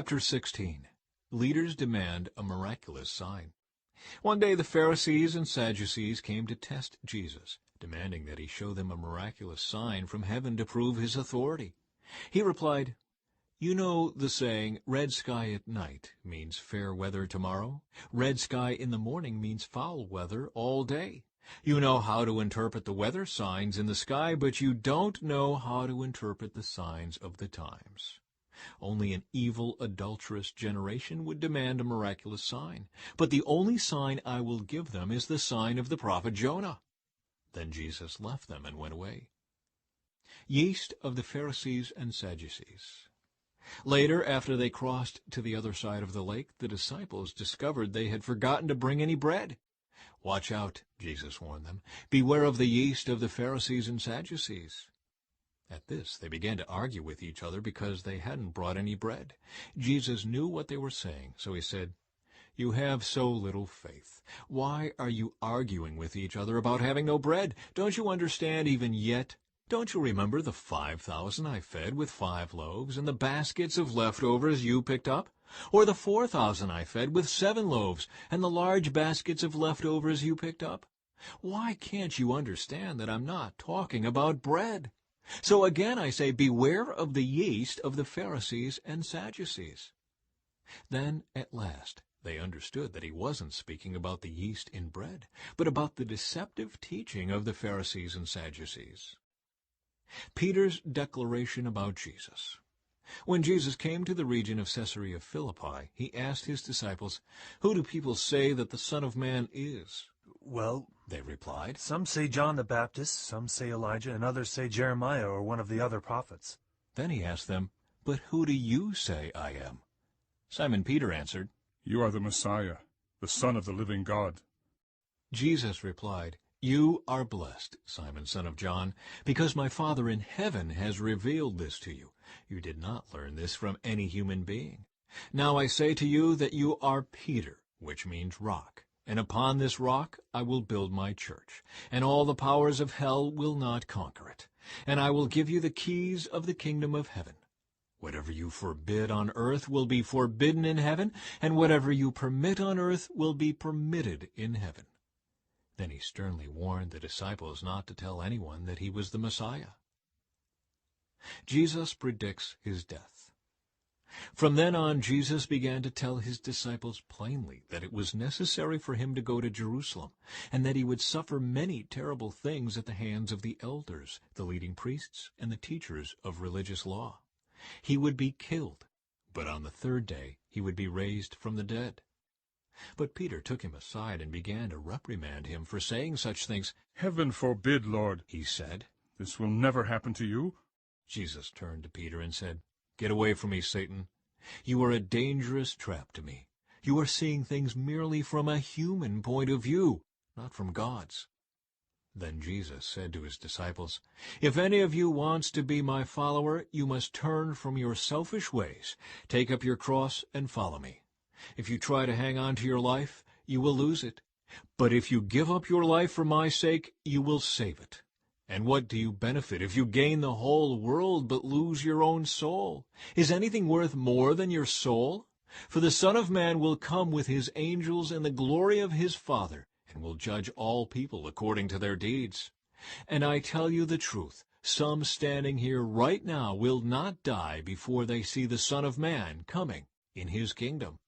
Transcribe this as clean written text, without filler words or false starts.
Chapter 16. Leaders demand a miraculous sign. One day the Pharisees and Sadducees came to test Jesus, demanding that he show them a miraculous sign from heaven to prove his authority. He replied, "You know the saying, 'Red sky at night' means fair weather tomorrow. Red sky in the morning means foul weather all day. You know how to interpret the weather signs in the sky, but you don't know how to interpret the signs of the times. Only an evil, adulterous generation would demand a miraculous sign. But the only sign I will give them is the sign of the prophet Jonah." Then Jesus left them and went away. Yeast of the Pharisees and Sadducees. Later, after they crossed to the other side of the lake, the disciples discovered they had forgotten to bring any bread. "Watch out," Jesus warned them. "Beware of the yeast of the Pharisees and Sadducees." At this, they began to argue with each other because they hadn't brought any bread. Jesus knew what they were saying, so he said, "You have so little faith. Why are you arguing with each other about having no bread? Don't you understand even yet? Don't you remember the 5,000 I fed with 5 loaves and the baskets of leftovers you picked up? Or the 4,000 I fed with 7 loaves and the large baskets of leftovers you picked up? Why can't you understand that I'm not talking about bread? So again I say, beware of the yeast of the Pharisees and Sadducees." Then at last they understood that he wasn't speaking about the yeast in bread, but about the deceptive teaching of the Pharisees and Sadducees. Peter's declaration about Jesus. When Jesus came to the region of Caesarea Philippi, he asked his disciples, "Who do people say that the Son of Man is?" "Well," they replied, "some say John the Baptist, some say Elijah, and others say Jeremiah or one of the other prophets." Then he asked them, "But who do you say I am?" Simon Peter answered, "You are the Messiah, the Son of the living God." Jesus replied, "You are blessed, Simon, son of John, because my Father in heaven has revealed this to you. You did not learn this from any human being. Now I say to you that you are Peter, which means rock. And upon this rock I will build my church, and all the powers of hell will not conquer it. And I will give you the keys of the kingdom of heaven. Whatever you forbid on earth will be forbidden in heaven, and whatever you permit on earth will be permitted in heaven." Then he sternly warned the disciples not to tell anyone that he was the Messiah. Jesus predicts his death. From then on, Jesus began to tell his disciples plainly that it was necessary for him to go to Jerusalem, and that he would suffer many terrible things at the hands of the elders, the leading priests, and the teachers of religious law. He would be killed, but on the 3rd day he would be raised from the dead. But Peter took him aside and began to reprimand him for saying such things. "Heaven forbid, Lord," he said. "This will never happen to you." Jesus turned to Peter and said, "Get away from me, Satan. You are a dangerous trap to me. You are seeing things merely from a human point of view, not from God's." Then Jesus said to his disciples, "If any of you wants to be my follower, you must turn from your selfish ways, take up your cross, and follow me. If you try to hang on to your life, you will lose it. But if you give up your life for my sake, you will save it. And what do you benefit if you gain the whole world but lose your own soul? Is anything worth more than your soul? For the Son of Man will come with his angels in the glory of his Father, and will judge all people according to their deeds. And I tell you the truth, some standing here right now will not die before they see the Son of Man coming in his kingdom."